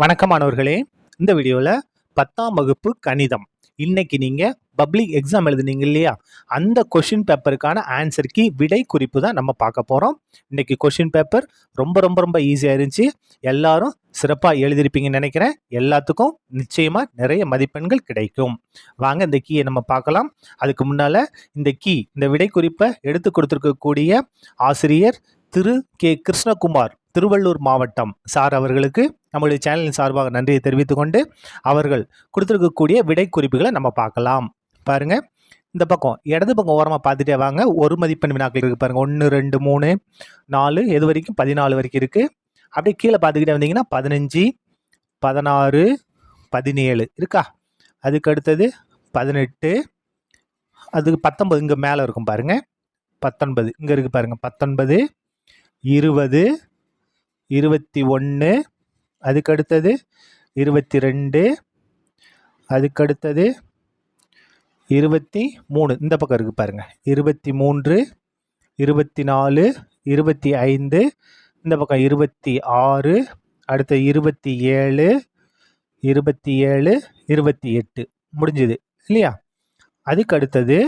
வணக்கம் மாணவர்களே. இந்த வீடியோவில் 10ஆம் வகுப்பு கணிதம் இன்னைக்கு நீங்கள் பப்ளிக் எக்ஸாம் எழுதுனீங்க இல்லையா, அந்த கொஷின் பேப்பருக்கான ஆன்சர் கீ விடை குறிப்பு தான் நம்ம பார்க்க போகிறோம். இன்னைக்கு கொஷின் பேப்பர் ரொம்ப ரொம்ப ரொம்ப ஈஸியாக இருந்துச்சு. எல்லாரும் சிறப்பாக எழுதிருப்பீங்கன்னு நினைக்கிறேன். எல்லாத்துக்கும் நிச்சயமாக நிறைய மதிப்பெண்கள் கிடைக்கும். வாங்க இந்த கீயை நம்ம பார்க்கலாம். அதுக்கு முன்னால் இந்த விடை குறிப்பை எடுத்து கொடுத்துருக்கக்கூடிய ஆசிரியர் திரு கே கிருஷ்ணகுமார், திருவள்ளூர் மாவட்டம் சார் அவர்களுக்கு நம்மளுடைய சேனலின் சார்பாக நன்றியை தெரிவித்துக் கொண்டு அவர்கள் கொடுத்துருக்கக்கூடிய விடை குறிப்புகளை நம்ம பார்க்கலாம். பாருங்க, இந்த பக்கம் இடது பக்கம் ஓரமாக பார்த்துட்டே வாங்க. ஒரு மதிப்பெண் வினாக்கள் இருக்கு பாருங்க. 1 2 3 4 எது வரைக்கும் 14 வரைக்கும் இருக்கு. அப்படியே கீழே பார்த்துக்கிட்டே வந்தீங்கன்னா 15 16 17 இருக்கா. அதுக்கு அடுத்தது 18, அதுக்கு 19 இங்கே மேலே இருக்கும் பாருங்க. 19 இங்கே இருக்கு பாருங்க. 19 20 21, அதுக்கு அடுத்தது 22, அதுக்கு அடுத்தது 23 இந்த பக்கம் இருக்கு பாருங்க. 23 24 25 இந்த பக்கம் 26, அடுத்த 27 27 28 முடிஞ்சுது இல்லையா. அதுக்கு அடுத்தது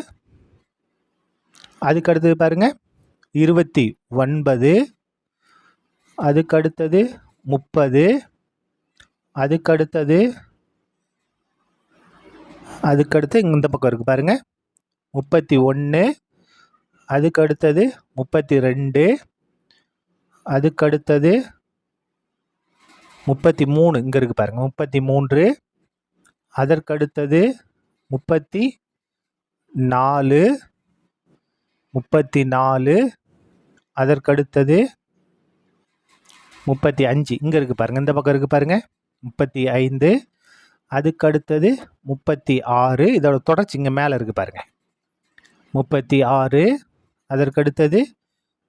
பாருங்க 29, அதுக்கு அடுத்தது 30, அதுக்கு அடுத்து இந்த பக்கம் இருக்கு பாருங்க 31, அதுக்கு அடுத்தது 32, அதுக்கு அடுத்தது 33 இங்க இருக்கு பாருங்க 33, அதற்கு அடுத்தது 34, அதற்கு அடுத்தது 35 இங்க இருக்கு பாருங்க. இந்த பக்கம் இருக்கு பாருங்க 35, அதுக்கு அடுத்தது 36, இதோட தொடர்ச்சி இங்க மேல இருக்கு பாருங்க 36, அதற்கு அடுத்தது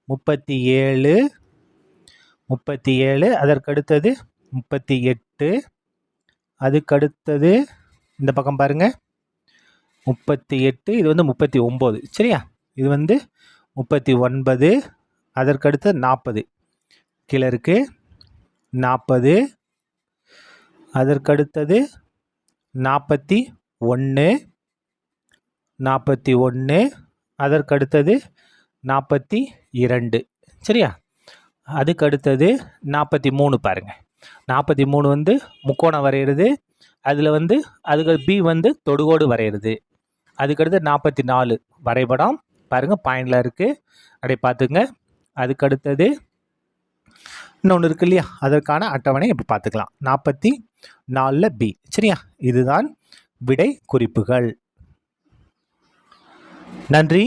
37, அதற்கு அடுத்தது 38, அதுக்கு அடுத்தது இந்த பக்கம் பாருங்க 38, இது வந்து 39 சரியா. இது வந்து 39, அதற்கு அடுத்து 40 கீழே இருக்கு 40, அதற்கு அடுத்தது 41, அதற்கு அடுத்தது 42 சரியா. அதுக்கு அடுத்தது 43 பாருங்க. 43 வந்து முக்கோணம் வரைகிறது. அதில் வந்து அதுக்கு பி வந்து தொடுகோடு வரைகிறது. அதுக்கடுத்து 44 வரைபடம் பாருங்க, பாயிண்ட்ல இருக்கு, அப்படியே பார்த்துங்க. அதுக்கு அடுத்தது இன்னொன்று இருக்கு இல்லையா, அதற்கான அட்டவணை இப்போ பார்த்துக்கலாம். 44 பி சரியா. இதுதான் விடை குறிப்புகள். நன்றி.